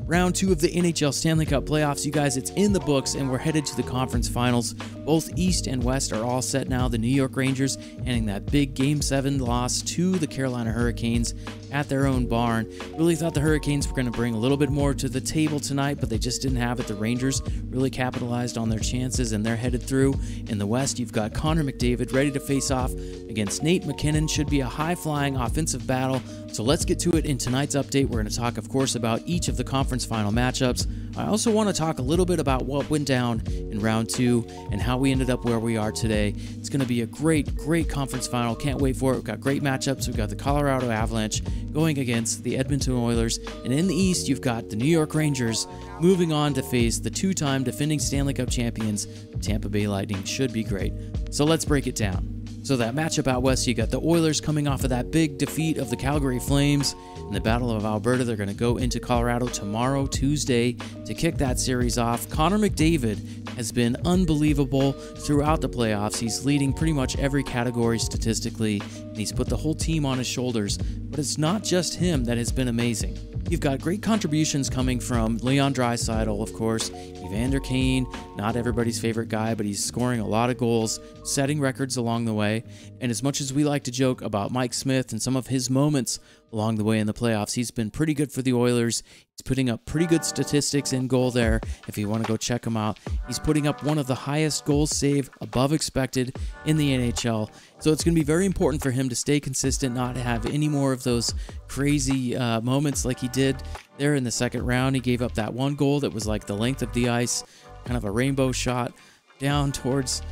Round 2 of the NHL Stanley Cup Playoffs, you guys, it's in the books, and we're headed to the conference finals. Both East and West are all set now. The New York Rangers ending that big Game 7 loss to the Carolina Hurricanes at their own barn. Really thought the Hurricanes were going to bring a little bit more to the table tonight, but they just didn't have it. The Rangers really capitalized on their chances, and they're headed through. In the West, you've got Connor McDavid ready to face off against Nate MacKinnon. Should be a high-flying offensive battle. So let's get to it in tonight's update. We're going to talk, of course, about each of the conference final matchups. I also want to talk a little bit about what went down in round 2 and how we ended up where we are today. It's going to be a great conference final. Can't wait for it. We've got great matchups. We've got the Colorado Avalanche going against the Edmonton Oilers. And in the East, you've got the New York Rangers moving on to face the two-time defending Stanley Cup champions, Tampa Bay Lightning. Should be great. So let's break it down. So that matchup out west, you got the Oilers coming off of that big defeat of the Calgary Flames in the Battle of Alberta. They're going to go into Colorado tomorrow, Tuesday, to kick that series off. Connor McDavid has been unbelievable throughout the playoffs. He's leading pretty much every category statistically, and he's put the whole team on his shoulders. But it's not just him that has been amazing. You've got great contributions coming from Leon Draisaitl, of course, Evander Kane, not everybody's favorite guy, but he's scoring a lot of goals, setting records along the way. And as much as we like to joke about Mike Smith and some of his moments along the way in the playoffs, he's been pretty good for the Oilers. He's putting up pretty good statistics in goal there. If you want to go check him out, he's putting up one of the highest goals saved above expected in the NHL. So it's going to be very important for him to stay consistent, not have any more of those crazy moments like he did there in the second round. He gave up that one goal that was like the length of the ice, kind of a rainbow shot down towards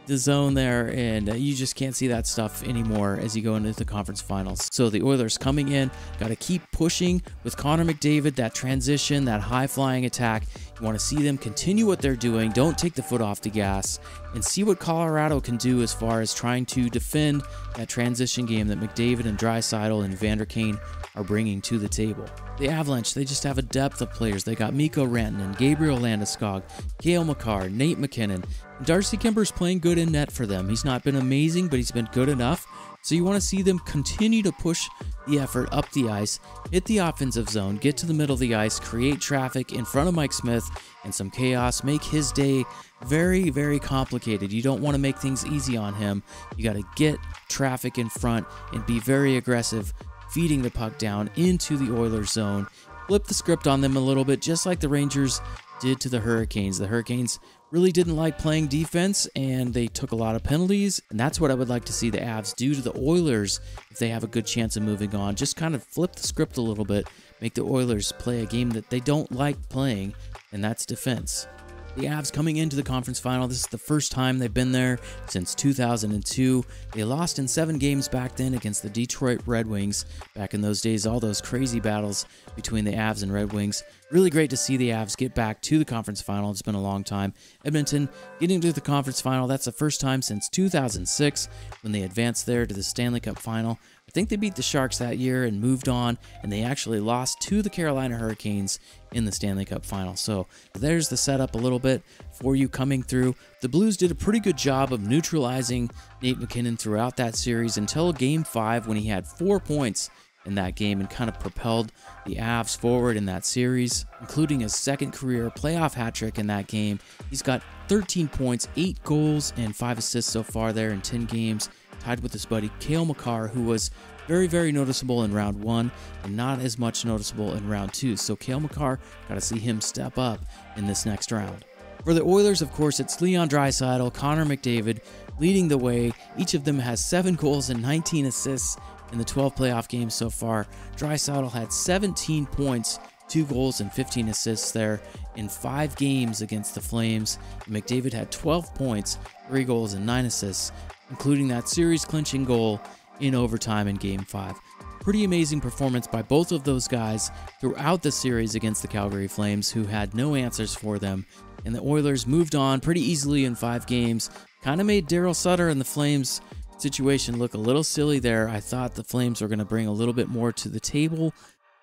the zone there, and you just can't see that stuff anymore as you go into the conference finals. So the Oilers coming in, got to keep pushing with Connor McDavid, that transition, that high-flying attack. You want to see them continue what they're doing, don't take the foot off the gas, and see what Colorado can do as far as trying to defend that transition game that McDavid and Draisaitl and Evander Kane are bringing to the table. The Avalanche, they just have a depth of players. They got Mikko Rantanen, Gabriel Landeskog, Cale Makar, Nate MacKinnon. Darcy Kuemper's playing good in net for them. He's not been amazing, but he's been good enough. So you want to see them continue to push the effort up the ice, hit the offensive zone, get to the middle of the ice, create traffic in front of Mike Smith and some chaos, make his day very complicated. You don't want to make things easy on him. You got to get traffic in front and be very aggressive, feeding the puck down into the Oilers zone. Flip the script on them a little bit, just like the Rangers did to the Hurricanes. The Hurricanes really didn't like playing defense, and they took a lot of penalties, and that's what I would like to see the Avs do to the Oilers if they have a good chance of moving on. Just kind of flip the script a little bit, make the Oilers play a game that they don't like playing, and that's defense. The Avs coming into the conference final, this is the first time they've been there since 2002. They lost in 7 games back then against the Detroit Red Wings. Back in those days, all those crazy battles between the Avs and Red Wings. Really great to see the Avs get back to the conference final. It's been a long time. Edmonton getting to the conference final, that's the first time since 2006 when they advanced there to the Stanley Cup final. I think they beat the Sharks that year and moved on, and they actually lost to the Carolina Hurricanes in the Stanley Cup final. So there's the setup a little bit for you coming through. The Blues did a pretty good job of neutralizing Nate MacKinnon throughout that series until Game 5 when he had 4 points in that game and kind of propelled the Avs forward in that series, including his second career playoff hat trick in that game. He's got 13 points, 8 goals, and 5 assists so far there in 10 games, tied with his buddy Cale Makar, who was very noticeable in round 1 and not as much noticeable in round 2. So Cale Makar, got to see him step up in this next round. For the Oilers, of course, it's Leon Draisaitl, Connor McDavid leading the way. Each of them has 7 goals and 19 assists in the 12 playoff games so far. Draisaitl had 17 points, 2 goals and 15 assists there in 5 games against the Flames. McDavid had 12 points, 3 goals and 9 assists, including that series-clinching goal in overtime in Game 5. Pretty amazing performance by both of those guys throughout the series against the Calgary Flames, who had no answers for them. And the Oilers moved on pretty easily in 5 games. Kind of made Daryl Sutter and the Flames situation look a little silly there. I thought the Flames were going to bring a little bit more to the table,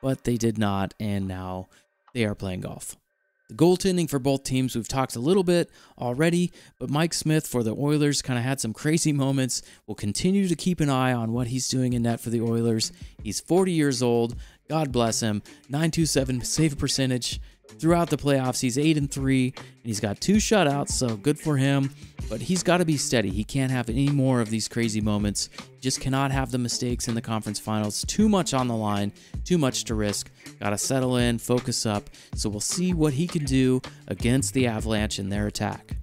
but they did not, and now they are playing golf. The goaltending for both teams, we've talked a little bit already, but Mike Smith for the Oilers kind of had some crazy moments. We'll continue to keep an eye on what he's doing in net for the Oilers. He's 40 years old, God bless him. 927 save percentage. Throughout the playoffs, he's 8-3, and he's got 2 shutouts, so good for him. But he's got to be steady. He can't have any more of these crazy moments. Just cannot have the mistakes in the conference finals. Too much on the line, too much to risk. Got to settle in, focus up. So we'll see what he can do against the Avalanche in their attack.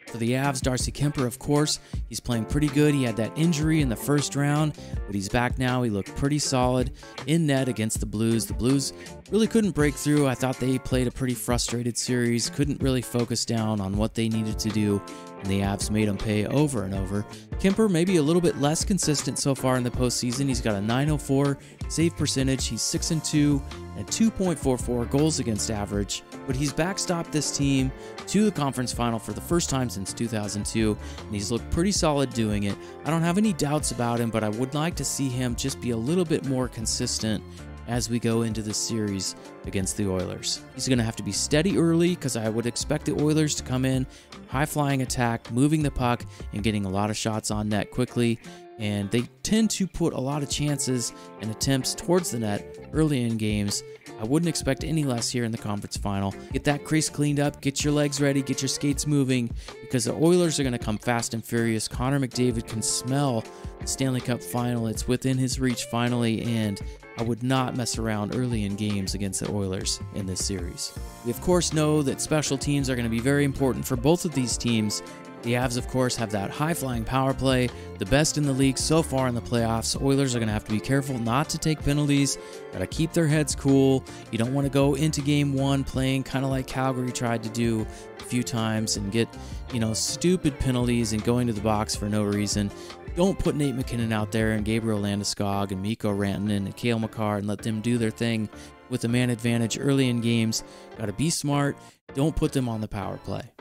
For the Avs, Darcy Kuemper, of course, he's playing pretty good. He had that injury in the first round, but he's back now. He looked pretty solid in net against the Blues. The Blues really couldn't break through. I thought they played a pretty frustrated series, couldn't really focus down on what they needed to do, and the Avs made them pay over and over. Kuemper maybe a little bit less consistent so far in the postseason. He's got a .904 save percentage. He's 6-2 and 2.44 goals against average, but he's backstopped this team to the conference final for the first time since 2002, and he's looked pretty solid doing it. I don't have any doubts about him, but I would like to see him just be a little bit more consistent as we go into this series against the Oilers. He's going to have to be steady early because I would expect the Oilers to come in, high-flying attack, moving the puck, and getting a lot of shots on net quickly. And they tend to put a lot of chances and attempts towards the net early in games. I wouldn't expect any less here in the conference final. Get that crease cleaned up, get your legs ready, get your skates moving, because the Oilers are going to come fast and furious. Connor McDavid can smell the Stanley Cup final. It's within his reach finally, and I would not mess around early in games against the Oilers in this series. We of course know that special teams are going to be very important for both of these teams. The Avs, of course, have that high-flying power play, the best in the league so far in the playoffs. Oilers are going to have to be careful not to take penalties, got to keep their heads cool. You don't want to go into Game 1 playing kind of like Calgary tried to do a few times and get, stupid penalties and going to the box for no reason. Don't put Nate McKinnon out there and Gabriel Landeskog and Mikko Rantanen and Cale Makar and let them do their thing with the man advantage early in games. Got to be smart. Don't put them on the power play.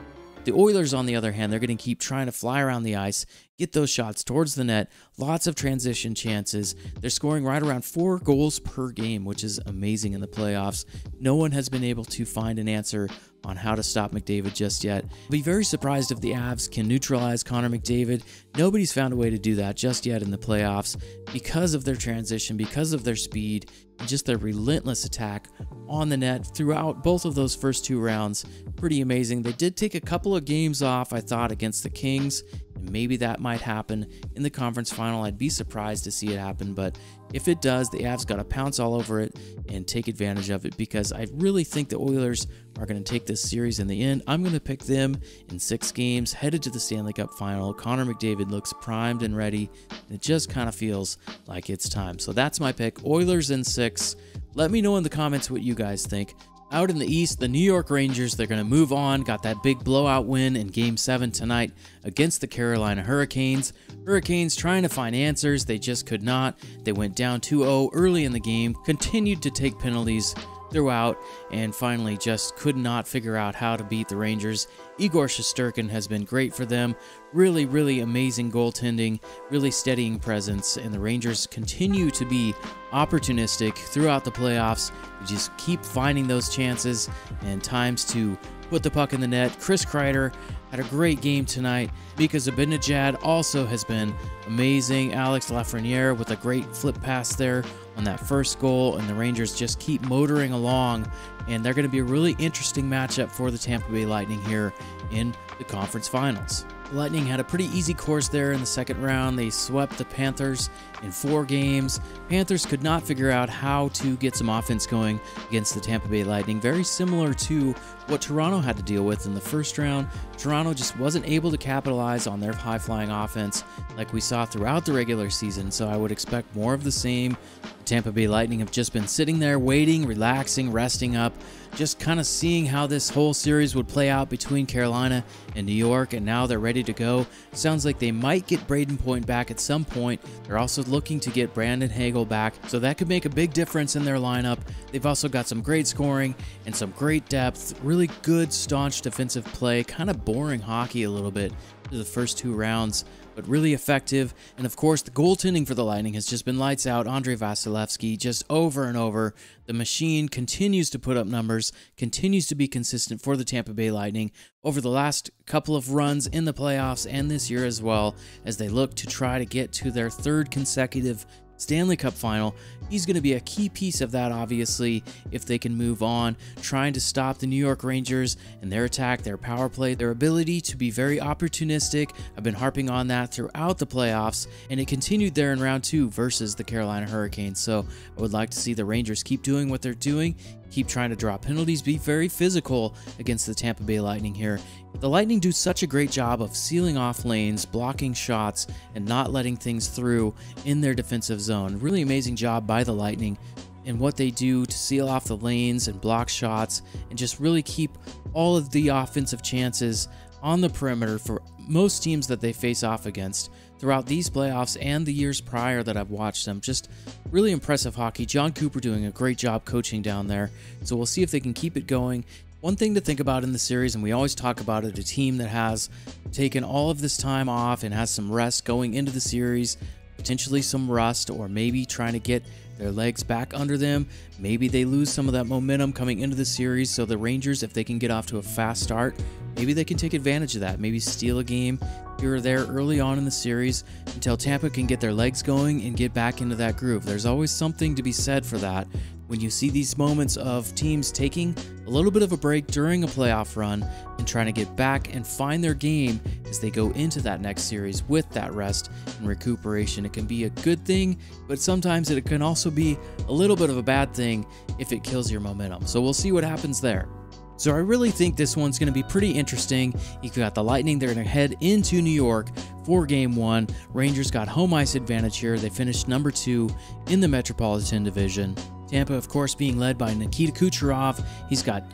The Oilers, on the other hand, they're going to keep trying to fly around the ice, get those shots towards the net, lots of transition chances. They're scoring right around 4 goals per game, which is amazing in the playoffs. No one has been able to find an answer on how to stop McDavid just yet. I'll be very surprised if the Avs can neutralize Connor McDavid. Nobody's found a way to do that just yet in the playoffs because of their transition, because of their speed, and just their relentless attack on the net throughout both of those first 2 rounds. Pretty amazing. They did take a couple of games off, I thought, against the Kings, and maybe that might happen in the conference final. I'd be surprised to see it happen, but if it does, the Avs got to pounce all over it and take advantage of it, because I really think the Oilers are going to take this series in the end. I'm going to pick them in 6 games, headed to the Stanley Cup final. Connor McDavid looks primed and ready, and it just kind of feels like it's time. So that's my pick, Oilers in 6. Let me know in the comments what you guys think. Out in the East, the New York Rangers, they're going to move on. Got that big blowout win in Game 7 tonight against the Carolina Hurricanes. Hurricanes trying to find answers. They just could not. They went down 2-0 early in the game, continued to take penalties throughout, and finally just could not figure out how to beat the Rangers. Igor Shesterkin has been great for them. Really, really amazing goaltending, really steadying presence, and the Rangers continue to be opportunistic throughout the playoffs. We just keep finding those chances and times to put the puck in the net. Chris Kreider had a great game tonight. Mika Zibanejad also has been amazing. Alex Lafreniere with a great flip pass there on that first goal, and the Rangers just keep motoring along, and they're going to be a really interesting matchup for the Tampa Bay Lightning here in the conference finals. The Lightning had a pretty easy course there in the second round. They swept the Panthers in 4 games. Panthers could not figure out how to get some offense going against the Tampa Bay Lightning. Very similar to what Toronto had to deal with in the first round. Toronto just wasn't able to capitalize on their high-flying offense like we saw throughout the regular season, so I would expect more of the same. The Tampa Bay Lightning have just been sitting there waiting, relaxing, resting up, just kind of seeing how this whole series would play out between Carolina and New York, and now they're ready to go. Sounds like they might get Braden Point back at some point. They're also looking to get Brandon Hagel back, so that could make a big difference in their lineup. They've also got some great scoring and some great depth, really good, staunch defensive play, kind of boring hockey a little bit through the first 2 rounds, but really effective. And of course, the goaltending for the Lightning has just been lights out. Andrei Vasilevsky, just over and over. The machine continues to put up numbers, continues to be consistent for the Tampa Bay Lightning over the last couple of runs in the playoffs and this year as well, as they look to try to get to their 3rd consecutive Stanley Cup final. He's going to be a key piece of that, obviously, if they can move on, trying to stop the New York Rangers and their attack, their power play, their ability to be very opportunistic. I've been harping on that throughout the playoffs, and it continued there in round 2 versus the Carolina Hurricanes. So I would like to see the Rangers keep doing what they're doing, keep trying to draw penalties, be very physical against the Tampa Bay Lightning here. The Lightning do such a great job of sealing off lanes, blocking shots, and not letting things through in their defensive zone. Really amazing job by the Lightning and what they do to seal off the lanes and block shots and just really keep all of the offensive chances on the perimeter for most teams that they face off against throughout these playoffs and the years prior that I've watched them. Just really impressive hockey. John Cooper doing a great job coaching down there. So we'll see if they can keep it going. One thing to think about in the series, and we always talk about it, a team that has taken all of this time off and has some rest going into the series, potentially some rust, or maybe trying to get their legs back under them. Maybe they lose some of that momentum coming into the series. So the Rangers, if they can get off to a fast start, maybe they can take advantage of that. Maybe steal a game here or there early on in the series until Tampa can get their legs going and get back into that groove. There's always something to be said for that. When you see these moments of teams taking a little bit of a break during a playoff run and trying to get back and find their game as they go into that next series with that rest and recuperation, it can be a good thing, but sometimes it can also be a little bit of a bad thing if it kills your momentum. So we'll see what happens there. So I really think this one's going to be pretty interesting. You've got the Lightning, they're going to head into New York for Game 1. Rangers got home ice advantage here. They finished number 2 in the Metropolitan Division. Tampa, of course, being led by Nikita Kucherov. He's got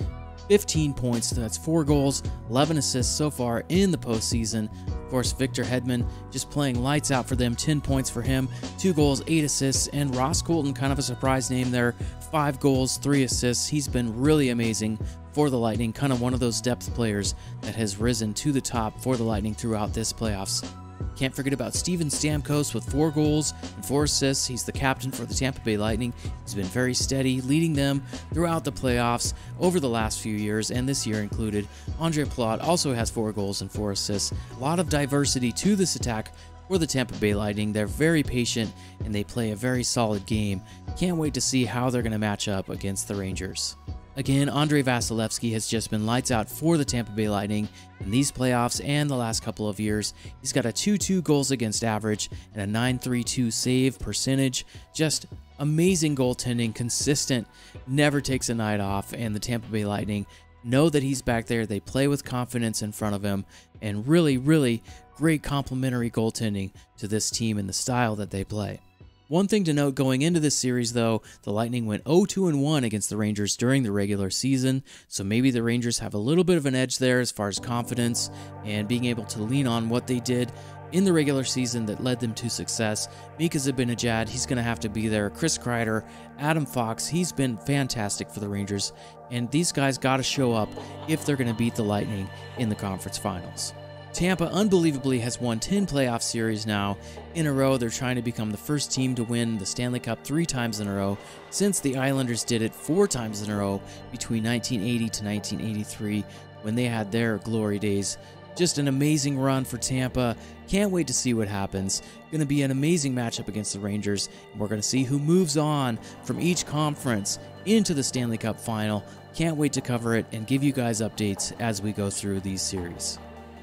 15 points. That's 4 goals, 11 assists so far in the postseason. Of course, Victor Hedman just playing lights out for them. 10 points for him, 2 goals, 8 assists. And Ross Colton, kind of a surprise name there, 5 goals, 3 assists. He's been really amazing for the Lightning. Kind of one of those depth players that has risen to the top for the Lightning throughout this playoffs. Can't forget about Steven Stamkos with 4 goals and 4 assists. He's the captain for the Tampa Bay Lightning. He's been very steady, leading them throughout the playoffs over the last few years, and this year included. Andre Palat also has 4 goals and 4 assists. A lot of diversity to this attack for the Tampa Bay Lightning. They're very patient, and they play a very solid game. Can't wait to see how they're going to match up against the Rangers. Again, Andrei Vasilevskiy has just been lights out for the Tampa Bay Lightning in these playoffs and the last couple of years. He's got a 2.2 goals against average and a 9.32 save percentage. Just amazing goaltending, consistent, never takes a night off, and the Tampa Bay Lightning know that he's back there. They play with confidence in front of him, and really, really great complementary goaltending to this team and the style that they play. One thing to note going into this series, though, the Lightning went 0-2-1 against the Rangers during the regular season, so maybe the Rangers have a little bit of an edge there as far as confidence and being able to lean on what they did in the regular season that led them to success. Mika Zibanejad, he's going to have to be there. Chris Kreider, Adam Fox, he's been fantastic for the Rangers, and these guys got to show up if they're going to beat the Lightning in the conference finals. Tampa unbelievably has won 10 playoff series now in a row. They're trying to become the first team to win the Stanley Cup 3 times in a row since the Islanders did it 4 times in a row between 1980 to 1983 when they had their glory days. Just an amazing run for Tampa. Can't wait to see what happens. Going to be an amazing matchup against the Rangers, and we're going to see who moves on from each conference into the Stanley Cup final. Can't wait to cover it and give you guys updates as we go through these series.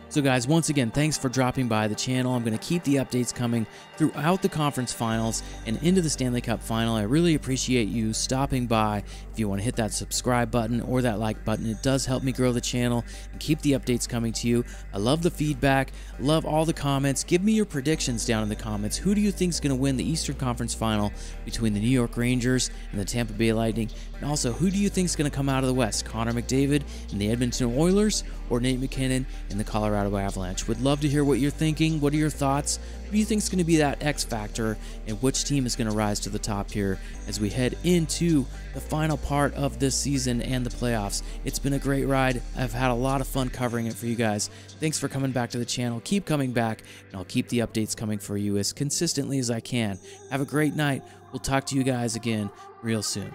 So guys, once again, thanks for dropping by the channel. I'm going to keep the updates coming throughout the conference finals and into the Stanley Cup final. I really appreciate you stopping by. If you want to hit that subscribe button or that like button, it does help me grow the channel and keep the updates coming to you. I love the feedback, love all the comments. Give me your predictions down in the comments. Who do you think is going to win the Eastern Conference final between the New York Rangers and the Tampa Bay Lightning? And also, who do you think is going to come out of the West? Connor McDavid and the Edmonton Oilers, or Nate McKinnon and the Colorado Avalanche? Would love to hear what you're thinking. What are your thoughts? Who do you think is going to be that X factor, and which team is going to rise to the top here as we head into the final part of this season and the playoffs? It's been a great ride. I've had a lot of fun covering it for you guys. Thanks for coming back to the channel. Keep coming back, and I'll keep the updates coming for you as consistently as I can. Have a great night. We'll talk to you guys again real soon.